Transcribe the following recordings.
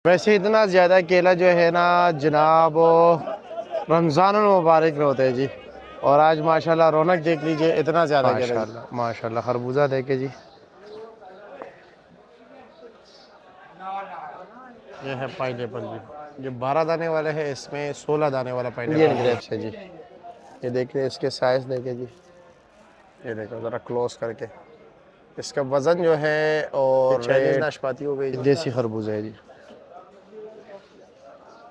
वैसे इतना ज़्यादा केला जो है ना जनाब रमज़ान मुबारक में होता है जी। और आज माशाल्लाह रौनक देख लीजिए, इतना ज़्यादा केला माशाल्लाह खरबूजा देखे जी। ये है पाइनएप्पल जी, जो 12 दाने वाला है, इसमें 16 दाने वाला पाइनएप्पल ग्रेप्स है जी। ये देखिए, इसके साइज़ देखे जी, ये देखो ज़रा क्लोज करके। इसका वज़न जो है और चाइनीज़ नाशपाती हो गई, देसी खरबूजा है जी,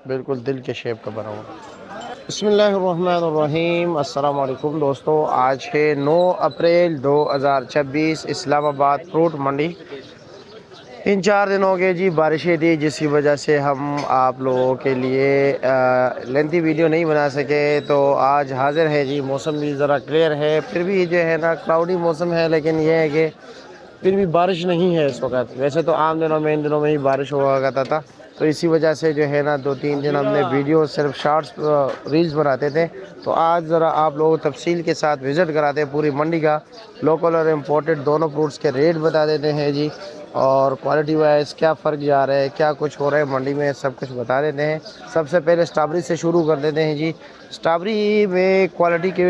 बिल्कुल दिल के शेप का बना हुआ। बिस्मिल्लाहिर्रहमानिर्रहीम, अस्सलाम वालेकुम दोस्तों। आज है 9 अप्रैल 2026, इस्लामाबाद फ्रूट मंडी। 3-4 दिन हो गए जी, बारिशें थी, जिसकी वजह से हम आप लोगों के लिए लेंथी वीडियो नहीं बना सके। तो आज हाज़िर है जी। मौसम भी ज़रा क्लियर है, फिर भी जो है ना क्लाउडी मौसम है, लेकिन यह है कि फिर भी बारिश नहीं है इस वक्त। वैसे तो आम दिनों में इन दिनों में ही बारिश हुआ करता था, तो इसी वजह से जो है ना 2-3 दिन हमने वीडियो सिर्फ शॉर्ट्स रील्स बनाते थे। तो आज ज़रा आप लोग तफसील के साथ विज़िट कराते हैं पूरी मंडी का, लोकल और इम्पोर्टेड दोनों फ्रूट्स के रेट बता देते हैं जी, और क्वालिटी वाइज क्या फ़र्क जा रहा है, क्या कुछ हो रहा है मंडी में, सब कुछ बता देते हैं। सबसे पहले स्ट्रॉबेरी से शुरू कर देते हैं जी। स्ट्रॉबेरी में क्वालिटी के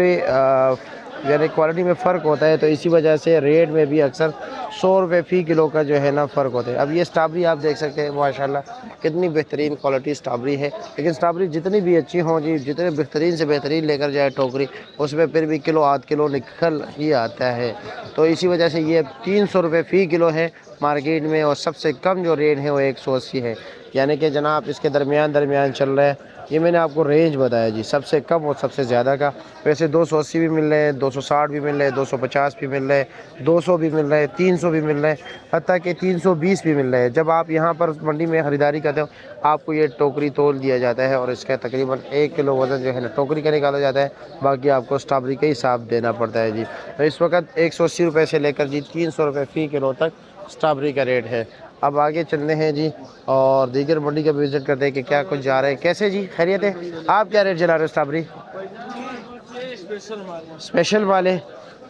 यानी क्वालिटी में फ़र्क होता है, तो इसी वजह से रेट में भी अक्सर 100 रुपये फ़ी किलो का जो है ना फ़र्क होता है। अब ये स्ट्रॉबेरी आप देख सकते हैं माशाल्लाह कितनी बेहतरीन क्वालिटी स्ट्रॉबेरी है। लेकिन स्ट्रॉबेरी जितनी भी अच्छी हों जी, जितने बेहतरीन से बेहतरीन लेकर जाए टोकरी, उसमें फिर भी किलो आध किलो निकल ही आता है। तो इसी वजह से ये 300 रुपये फ़ी किलो है मार्केट में, और सबसे कम जो रेट है वो 180 है। यानी कि जनाब इसके दरमियान चल रहा है। ये मैंने आपको रेंज बताया जी, सबसे कम और सबसे ज़्यादा का। वैसे 280 भी मिल रहे हैं, 260 भी मिल रहे हैं, 250 भी मिल रहे हैं, 200 भी मिल रहे हैं, 300 भी मिल रहे हैं, हत्ता कि 320 भी मिल रहे हैं। जब आप यहाँ पर मंडी में ख़रीदारी करते हो, आपको ये टोकरी तोल दिया जाता है और इसका तकरीबन 1 किलो वज़न जो है ना टोकरी का निकाला जाता है। बाकी आपको स्ट्रॉबेरी का हिसाब देना पड़ता है जी। तो इस वक्त 180 रुपये से लेकर जी 300 रुपये फ़ी किलो तक स्ट्रॉबेरी का रेट है। अब आगे चलते हैं जी और दीगर मंडी का विज़िट करते हैं कि क्या कुछ जा रहा है। कैसे जी, खैरियत है? आप क्या रेट चला रहे हो स्ट्रॉबेरी? स्पेशल वाले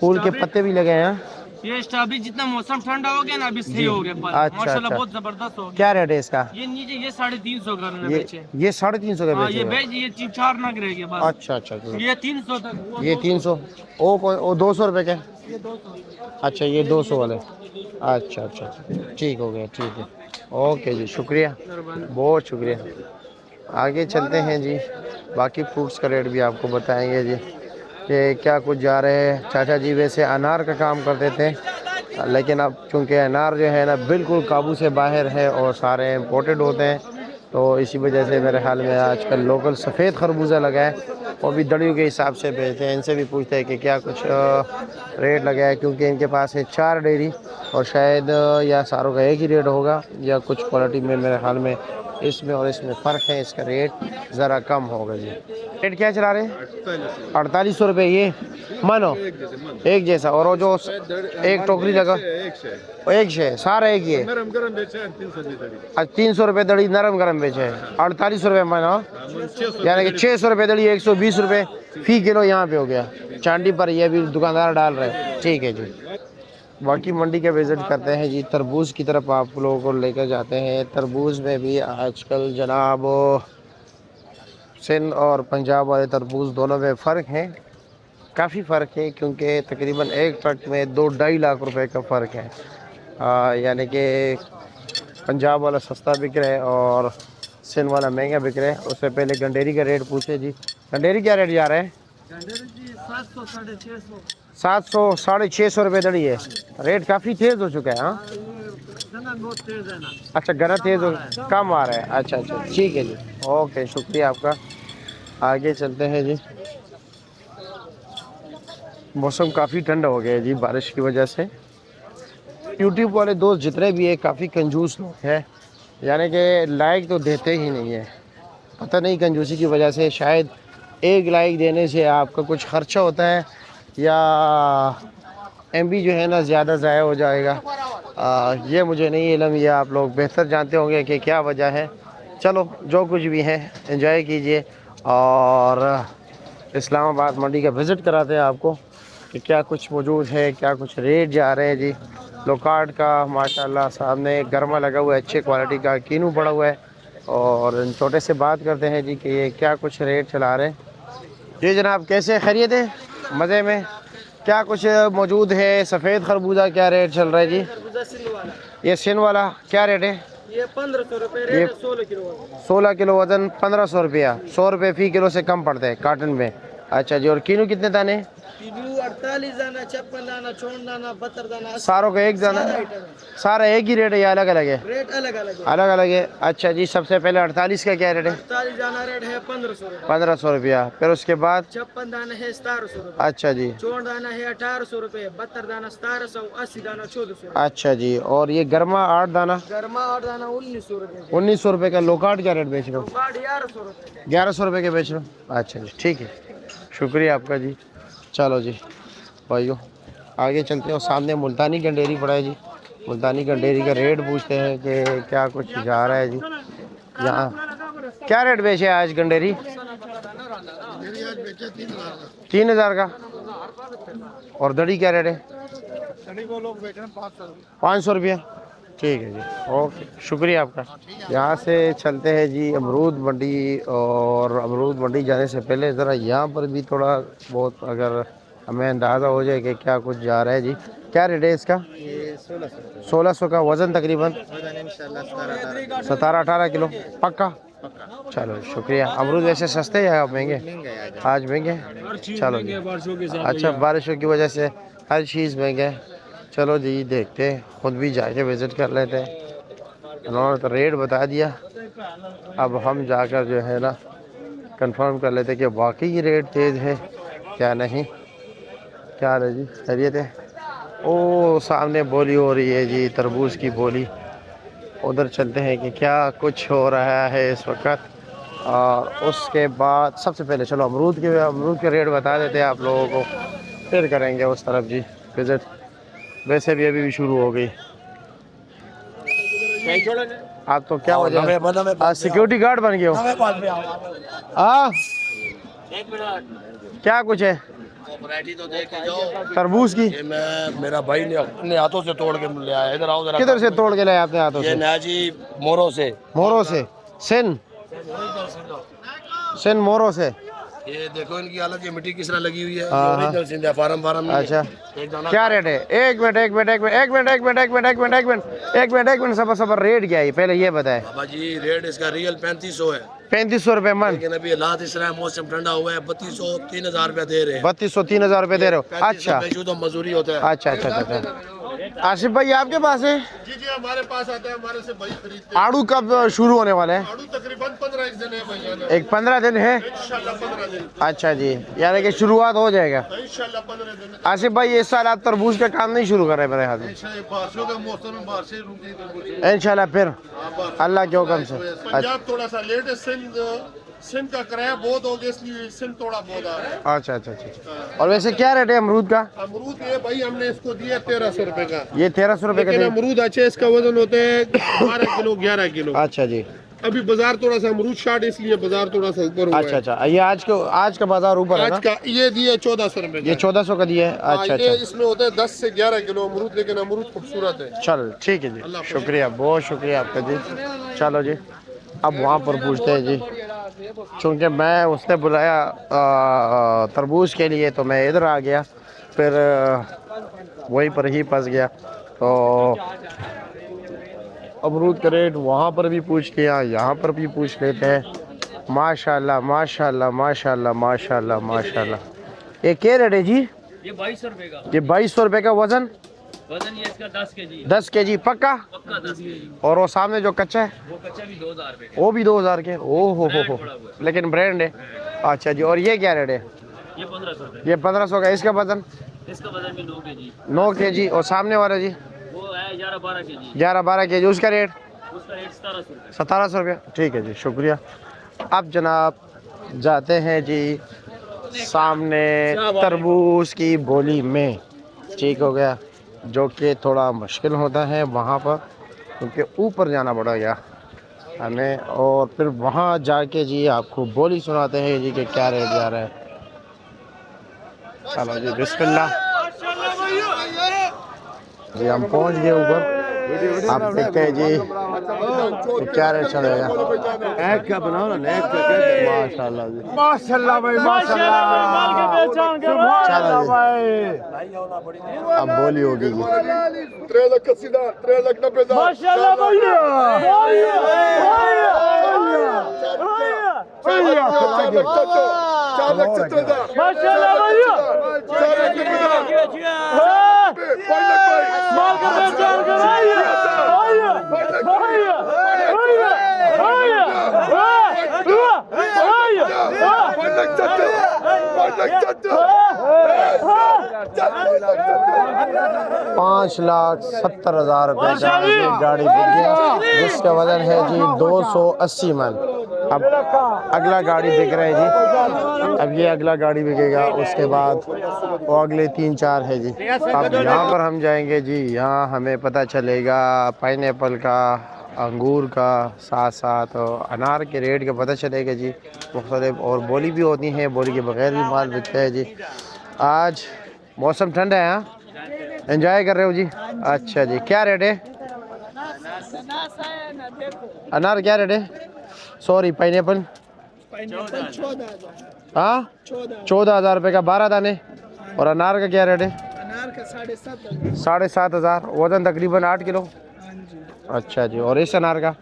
फूल के पत्ते भी लगे हैं। ये स्ट्रॉबेरी जितना मौसम ठंडा हो गया ना, अभी सही हो गया। अच्छा, माशाल्लाह बहुत जबरदस्त हो गया। क्या रेट है इसका? ये नीचे ये 350 का बेचे। ये 350 का बेचे? ये बेच ये 4 नग रह गया बस। अच्छा, ये 300 तक। ये 300। ओ 200 रुपये के? ये 200। अच्छा, ये 200 वाले। अच्छा, ठीक हो गया, ठीक है। ओके जी, शुक्रिया, बहुत शुक्रिया। आगे चलते हैं जी, बाकी फ्रूट्स का रेट भी आपको बताएंगे जी कि क्या कुछ जा रहे हैं। चाचा जी वैसे अनार का काम करते थे, लेकिन अब चूँकि अनार जो है ना बिल्कुल काबू से बाहर है और सारे इम्पोर्टेड होते हैं, तो इसी वजह से मेरे ख्याल में आजकल लोकल सफ़ेद खरबूजा लगा है, वो भी दड़ियों के हिसाब से बेचते हैं। इनसे भी पूछते हैं कि क्या कुछ रेट लगा है, क्योंकि इनके पास है 4 डेयरी, और शायद या सारों का एक ही रेट होगा, या कुछ क्वालिटी में मेरे ख्याल में इसमें और इसमें फ़र्क है, इसका रेट ज़रा कम होगा जी। रेट क्या चला रहे हैं? 4800 रुपये ये मानो एक जैसा, और वो जो एक टोकरी लगा एक शे सारा एक ये 300 रुपये दड़ी नरम गरम बेचे हैं। 4800 रुपये मानो, यानी कि 600 रुपये दड़ी, 120 रुपये फ़ी किलो यहाँ पे हो गया चांदी पर। ये भी दुकानदार डाल रहे हैं, ठीक है जी। बाकी मंडी का विज़िट करते हैं जी। तरबूज की तरफ आप लोगों को लेकर जाते हैं। तरबूज में भी आजकल जनाब सिंध और पंजाब वाले तरबूज दोनों में फ़र्क है, काफ़ी फ़र्क है, क्योंकि तकरीबन एक ट्रक में 2-2.5 लाख रुपए का फ़र्क है। यानी कि पंजाब वाला सस्ता बिक रहा है और सिंध वाला महंगा बिक रहा है। उससे पहले गंडेरी का रेट पूछे जी। गंडेरी क्या रेट जा रहा है? 700 650 रुपये दड़ी है। रेट काफ़ी तेज़ हो चुका है। हाँ, अच्छा, गना तेज़ हो, कम आ रहा है। अच्छा, ठीक है जी, ओके, शुक्रिया आपका। आगे चलते हैं जी। मौसम काफ़ी ठंडा हो गया है जी बारिश की वजह से। यूट्यूब वाले दोस्त जितने भी है काफ़ी कंजूस लोग हैं, यानी कि लाइक तो देते ही नहीं है। पता नहीं कंजूसी की वजह से, शायद एक लाइक देने से आपका कुछ ख़र्चा होता है, या MB जो है ना ज़्यादा ज़ाया हो जाएगा। ये मुझे नहीं इल्म, ये आप लोग बेहतर जानते होंगे कि क्या वजह है। चलो, जो कुछ भी है एंजॉय कीजिए, और इस्लामाबाद मंडी का विज़िट कराते हैं आपको कि क्या कुछ मौजूद है, क्या कुछ रेट जा रहे हैं जी। लोकार्ड का माशाल्लाह सामने गर्मा लगा हुआ है, अच्छे क्वालिटी का कीनू पड़ा हुआ है, और इन छोटे से बात करते हैं जी कि ये क्या कुछ रेट चला रहे हैं। जी जनाब, कैसे खैरियत है? मज़े में? क्या कुछ मौजूद है? सफ़ेद खरबूजा क्या रेट चल रहा है जी? ये सिन वाला क्या रेट है? ये 1500 रुपये ये रेट है, 16 किलो 16 किलो वज़न 1500 रुपया, 100 रुपये फ़ी किलो से कम पड़ते हैं कार्टन में। अच्छा जी, और किलो कितने दाने? किलो 48 दाना, 56 दाना, 54 दाना, 72 दाना, सारों का एक दाना? सारा एक ही रेट है या अलग अलग है? रेट अलग अलग है। अलग अलग है। अच्छा जी, सबसे पहले 48 का क्या रेट है? 48 दाना रेट है 1500 रुपये, 1500 रुपया। फिर उसके बाद? 56 दाना है 1700 रुपये, अच्छा जी, 54 दाना है 1800 रुपये, 72 दाना 1700, 80 दाना 1400। अच्छा जी, और ये गर्मा 8 दाना? गर्मा 8 दाना 1900 रुपये, 1900 रुपये का। लोकाट क्या रेट बेच रहे हो? 1100 रुपये। 1100 रुपये के बेच रहे हो? अच्छा जी, ठीक है, शुक्रिया आपका जी। चलो जी भाइयों, आगे चलते हैं। और सामने मुल्तानी गंडेरी पड़ा है जी। मुल्तानी गंडेरी का रेट पूछते हैं कि क्या कुछ जा रहा है जी यहाँ। क्या रेट बेचे आज गंडेरी? 3000 का। और दड़ी क्या रेट है? 500 रुपया। ठीक है जी, ओके, शुक्रिया आपका। यहाँ से चलते हैं जी अमरूद मंडी। और अमरूद मंडी जाने से पहले ज़रा यहाँ पर भी थोड़ा बहुत अगर हमें अंदाज़ा हो जाए कि क्या कुछ जा रहा है जी। क्या रेट है इसका? 1600 का। वज़न तकरीबन 17-18 किलो पक्का। चलो शुक्रिया। अमरूद वैसे सस्ते या महंगे? आज महंगे। चलो जी, अच्छा, बारिशों की वजह से हर चीज़ महंगा है। चलो जी, देखते हैं, ख़ुद भी जाके विज़िट कर लेते हैं। उन्होंने तो रेट बता दिया, अब हम जाकर जो है ना कंफर्म कर लेते हैं कि वाकई रेट तेज़ है क्या नहीं। क्या है जी, खैरियत है? ओ सामने बोली हो रही है जी, तरबूज की बोली। उधर चलते हैं कि क्या कुछ हो रहा है इस वक्त। और उसके बाद सबसे पहले चलो अमरूद के रेट बता देते हैं आप लोगों को, फिर करेंगे उस तरफ जी विज़िट। वैसे भी अभी भी शुरू हो गई। आप तो क्या वजह, आज सिक्योरिटी गार्ड बन गए हो? हाँ, क्या कुछ है? तो देखे जाओ तरबूज की। ये मैं मेरा भाई ने अपने हाथों से तोड़ के ले आया। इधर आओ जरा। किधर से तोड़ के लाए आपने हाथों ये से? नाजी मोरो से। मोरो से? सिन मोरो से। ये देखो इनकी हालत, ये मिट्टी किस तरह लगी हुई है। हाँ, ओरिजिनल सिंध है, फार्म नहीं है। अच्छा, एक दाना क्या रेट है? एक मिनट सबर रेट क्या है पहले ये बताए। बाबा जी, रेट इसका रियल 3500 है। 3500 रुपये मन। लेकिन अभी हालात इस तरह है, मौसम ठंडा हुआ है, 3200 3000 रुपया दे रहे हैं। 3200-3000 रुपये दे रहे हो? अच्छा तो मजदूरी होता है। अच्छा अच्छा अच्छा। आसिफ भाई आपके पास है? जी जी, हमारे पास आता है, हमारे से भाई खरीदते आड़ू कब शुरू होने वाले हैं? आड़ू तकरीबन 15 दिन है भैया, एक 15 दिन है। इंशाल्लाह 15 दिन, अच्छा जी, यानी कि शुरुआत हो जाएगा। इंशाल्लाह 15 दिन। आसिफ भाई इस साल आप तरबूज का काम नहीं शुरू कर रहे मेरे हाथ में? बारिशों का मौसम में बारिशें रुकी, इंशाल्लाह फिर अल्लाह के हुक्म से। पंजाब थोड़ा सा लेट है। सिंध का किराया बहुत हो गया, इसलिए सिंध थोड़ा बहुत आ रहा है। अच्छा अच्छा अच्छा। और वैसे क्या रेट है अमरूद का? अमरूद ये भाई हमने इसको दिया 1300 रुपए का। ये 1300 रुपये का लेकिन दे- अमरूद अच्छे, इसका वजन होता है 12 किलो 11 किलो। अच्छा जी, अभी बाजार थोड़ा सा अमरूद शार्ट, इसलिए बाजार थोड़ा सा ऊपर हुआ अच्छा है। अच्छा। ये आज का बाजार ऊपर है ना? आज का ये दिया 1400 रुपए का। ये 1400 का दिया है। अच्छा ये अच्छा, इसमें होता है 10 से 11 किलो अमरूद, लेकिन अमरूद खूबसूरत है। चल ठीक है जी, शुक्रिया, बहुत शुक्रिया आपका जी। चलो जी, अब वहाँ पर पूछते हैं जी, चूँकि मैं उसने बुलाया तरबूज के लिए तो मैं इधर आ गया, फिर वहीं पर ही फंस गया। तो अमरूद का रेट वहाँ पर भी पूछ लिया, यहाँ पर भी पूछ लेते हैं। माशाल्लाह माशाल्लाह माशाल्लाह माशाल्लाह माशाल्लाह। ये क्या रेट है जी? ये 2200 रुपये का। ये 2200 रुपये का। वज़न? वजन ये इसका 10 केजी। 10 केजी पक्का? पक्का 10 केजी। और वो सामने जो कच्चा है वो कच्चा भी 2000 रुपये का। वो भी 2000 के? ओ हो, लेकिन ब्रांड है। अच्छा जी, और ये क्या रेट है? ये 1500 रुपये। ये 1500 का। इसका वज़न? इसका वजन भी 9 केजी। 9 केजी। और सामने वाला जी? वो है 11-12 केजी। 11-12 केजी। उसका रेट? उसका रेट 1700 रुपये। 1700 रुपया। ठीक है जी, शुक्रिया। अब जनाब जाते हैं जी सामने तरबूज की बोली में, ठीक हो गया, जो कि थोड़ा मुश्किल होता है वहाँ पर, क्योंकि ऊपर जाना पड़ेगा हमें, और फिर वहाँ जाके जी आपको बोली सुनाते हैं जी कि क्या रेट जा रहा है। चलो जी, बिस्मिल्लाह जी, हम पहुँच गए ऊपर। आप देखते हैं जी क्या रेट चलेगा? एक का बनाओ ना, एक का माशाल्लाह जी, माशाल्लाह भाई, माशाल्लाह चलो जी, अब बोली होगी जी। 3 लाख 80 हज़ार, 3 लाख 90 हज़ार। माशाल्लाह भैया, 4 लाख 70 हज़ार। माशाल्लाह भैया, 4 लाख 90 हज़ार। माल का पहचान कराइए। ₹5,70,000 का ये गाड़ी बिक गया, जिसका वजन है जी 280 मन। अब अगला गाड़ी बिक रहा है जी, अब ये अगला गाड़ी बिकेगा, उसके बाद वो अगले 3-4 है जी। अब यहाँ पर हम जाएंगे जी, यहाँ हमें पता चलेगा पाइनएप्पल का, अंगूर का, साथ साथ अनार के रेट का पता चलेगा जी। मुख्तलिफ और बोली भी होती है, बोली के बगैर भी माल बिकता है जी। आज मौसम ठंडा है, हाँ एंजॉय कर रहे हो जी? अच्छा जी, क्या रेट है अनार? क्या रेट है? Sorry, pineapple? हाँ 14,000 रुपये का 12 दाने। और अनार का क्या रेट है? अनार का 7,500। 7,500, वजन तकरीबन 8 किलो। अच्छा जी, और इस अनार का?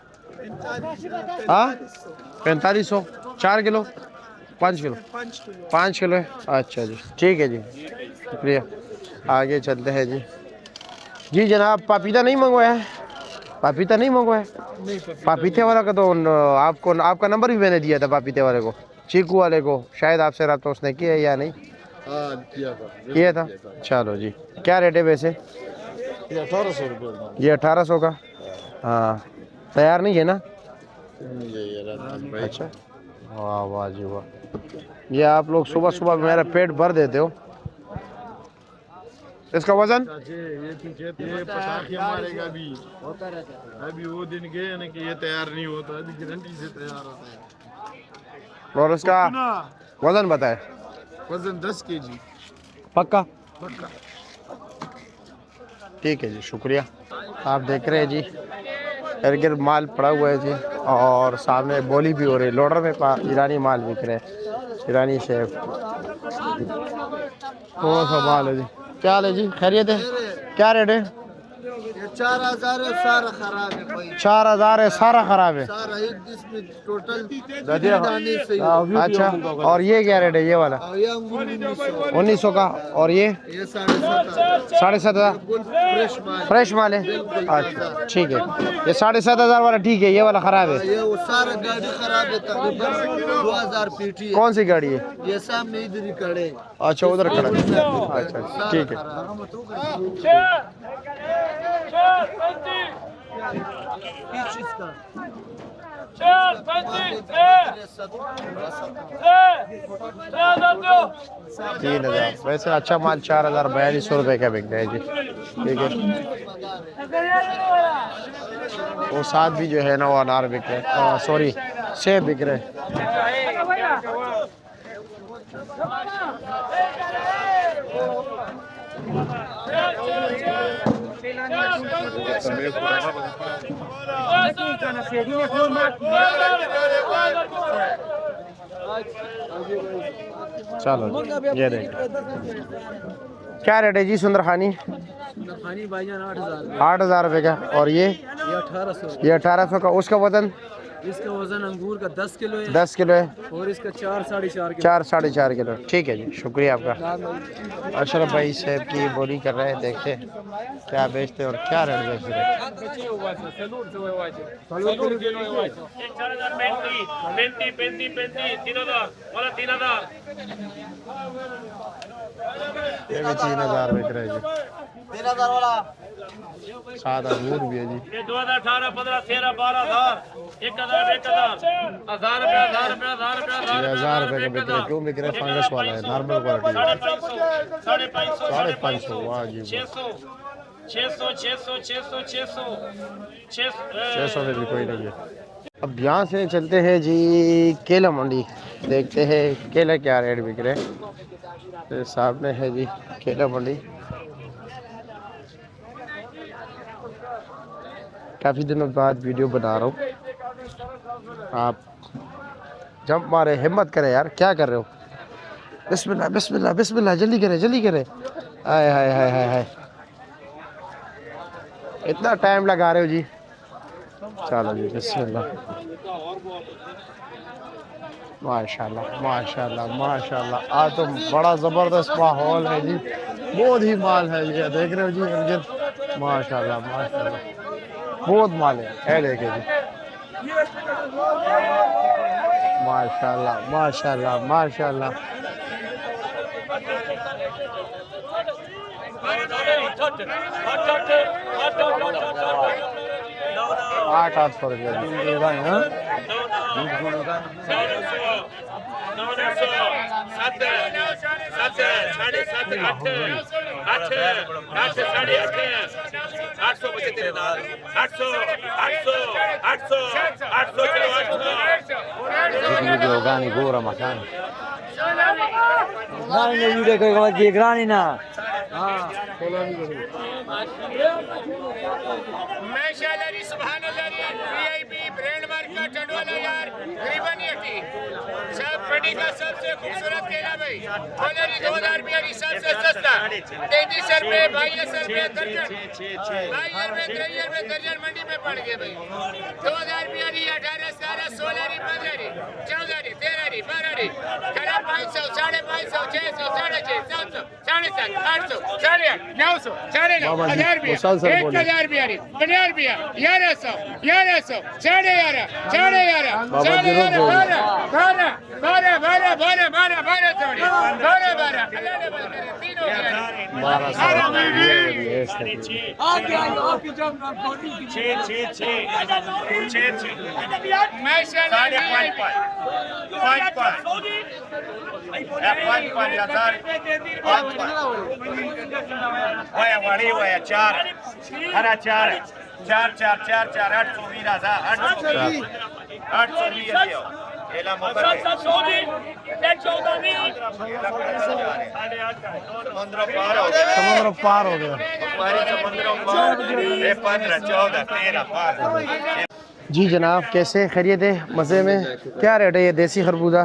हाँ 4500, 4 किलो 5 किलो? 5 किलो है। अच्छा जी, ठीक है जी, शुक्रिया। आगे चलते हैं जी। जी जनाब, पपीता नहीं मंगवाया है? पपीता नहीं मंगवाया? पपीते वाला का तो आपको, आपका नंबर भी मैंने दिया था पपीते वाले को, चीकू वाले को, शायद आपसे रब्ता उसने किया है या नहीं? किया था। चलो जी, क्या रेट है वैसे? ये 1800 रुपये। ये 1800 का। हाँ, तैयार नहीं है ना? अच्छा, वाह वाह जी वाह, ये आप लोग सुबह सुबह मेरा पेट भर देते हो। इसका वजन? ये पटाखे मारेगा अभी वो दिन गए ना कि ये तैयार नहीं होता, अभी गारंटी से तैयार होता है। और इसका वजन बताए? वजन 10 केजी पक्का? पक्का। ठीक है जी, शुक्रिया। आप देख रहे हैं जी, इर्द गिर्द माल पड़ा हुआ है जी, और सामने बोली भी हो रही है। लोडर में ईरानी माल बिक रहे हैं, ईरानी शेफ। कौन सा माल है जी? क्या हाल है जी, खैरियत है? क्या रेट है? 4,000 है, सारा खराब है भाई। 4,000 है, सारा खराब है। सारा एक इसमें टोटल अच्छा, और ये क्या रेट है ये वाला? ये अंगूर 1900 का। और ये 7,500। 7,500 फ्रेश माल। फ्रेश माल है? अच्छा ठीक है, ये 7,500 वाला ठीक है, ये वाला खराब है। ये वो सारा गाड़ी खराब है, तकरीबन 2,000 पीटी है। कौन सी गाड़ी है? ये सामने इधर ही खड़े। अच्छा, उधर खड़ा है। अच्छा ठीक है। इसका 3,000 वैसे अच्छा माल 4,042 रुपये का बिकता है जी। ठीक है, वो साथ भी जो है ना वो अनार बिक रहे हैं, सॉरी सेब बिक रहे हैं। चलो ये देख, क्या रेट है जी सुंदर खानी? खानी भाईजान 8,000। 8,000 रुपये का। और ये 1800। ये 1800 का। उसका वजन? इसका वजन अंगूर का 10 किलो है। 10 किलो है। और इसका 4 साढ़े 4 किलो। 4 साढ़े 4 किलो। ठीक है जी, शुक्रिया आपका। अशरफ भाई सेब की बोली कर रहे हैं, देखते हैं क्या बेचते हैं और क्या रेट बेच रहे हैं। ये भी 3,000 बिक रहे हैं जी। 3,000 वाला। सात अंगूर भी है जी। 2018 15 13 12,000 1,000 1,000 1000 रुपया 1000 रुपया 1000 रुपया 1000 रुपये का बिक रहे। क्यों बिक रहे? फंगस वाला है, नॉर्मल क्वालिटी। 550 वाह जी, 600 में भी कोई नहीं है। अब यहाँ से चलते हैं जी केला मंडी, देखते हैं केला क्या रेट बिक रहे। तो सामने है जी केला मंडी। काफ़ी दिनों बाद वीडियो बना रहा हूँ। आप जंप मारे, हिम्मत करें यार, क्या कर रहे हो? बिस्मिल्लाह बिस्मिल्लाह बिस्मिल्लाह, जल्दी करें जल्दी करें। हाय हाय हाय हाय हाय, इतना टाइम लगा रहे हो जी। चलो जी बिस्मिल्लाह। माशाल्लाह माशाल्लाह माशाल्लाह, आज तो बड़ा ज़बरदस्त माहौल है जी, बहुत ही माल है ये देख रहे हो जी इंजन। माशाल्लाह माशाल्लाह, बहुत माल है देखे जी। माशाल्लाह माशाल्लाह माशाल्लाह। 800 रुपये Giovanni Gora makan. Nani ne video koy gama Giovanni na. माशाल्लाह री सुभान अल्लाह री वीआईपी ब्रांड मार्क का टंडवाला यार करीबन ये थी सब बड़ी का सबसे खूबसूरत केला भाई कॉलरी 2000 रुपया री सबसे सस्ता 33 रुपए 22 रुपए दर्जन 22 रुपए 23 रुपए दर्जन मंडी में पड़ गए भाई 2000 रुपया री 18 17 16 री 15 री 14 री 13 री 12 री 550 550 600 650 700 800 900 1000 रुपया 1000 रुपया री 50 रुपया 1100 1100 11.5 समुद्र पार हो गया जी। जनाब कैसे खैरियत है, मज़े में? क्या रेट है ये देसी खरबूजा?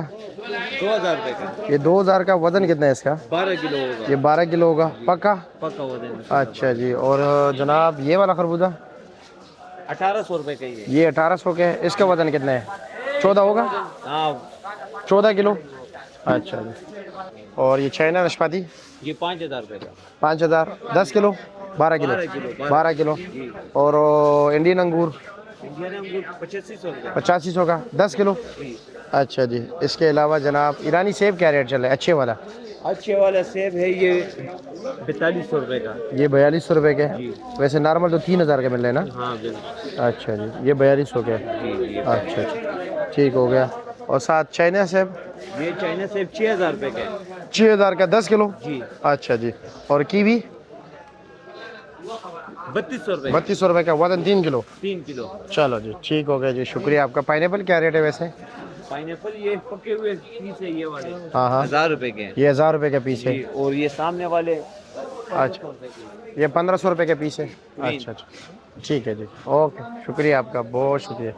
2000 रुपए का। ये 2000 का। वजन कितना है इसका? 12 किलो होगा। ये 12 किलो होगा पक्का? पक्का वजन। अच्छा जी। और जनाब ये वाला खरबूजा 1800 रुपए का ही है। ये 1800 के है। इसका वजन कितना है? 14 होगा? हाँ 14 किलो। अच्छा जी। और ये चाइना नाशपाती? ये 5000 रुपए का। 5000। 10 किलो? 12 किलो? 12 किलो। और इंडियन अंगूर? इंडियन अंगूर 8500 रुपए। 8500 का 10 किलो। अच्छा जी। इसके अलावा जनाब ईरानी सेब क्या रेट चल रहा है अच्छे वाला? अच्छे वाला सेब है ये 4200 रुपए का। ये 4200 रुपये के है। वैसे नॉर्मल तो 3000 के मिल रहे हैं ना? हाँ बिल्कुल। अच्छा जी। ये 4200 के है। अच्छा अच्छा ठीक हो गया। और साथ चाइना सेब? ये चाइना सेब 6000 रुपए का है। 6000 का 10 किलो? जी। अच्छा जी। और कीवी? 3200 रुपए। 3200 रुपये का। वजन 3 किलो? 3 किलो। चलो जी ठीक हो गया जी, शुक्रिया आपका। पाइनएप्पल क्या रेट है वैसे? पाइनएप्पल ये पके हुए पीस है ये वाले। हाँ हाँ 1000 रुपए के हैं। ये 1000 रुपये का पीस है। जी, और ये सामने वाले अच्छा ये 1500 रुपये का पीस है। अच्छा अच्छा ठीक है जी। ओके शुक्रिया आपका, बहुत शुक्रिया।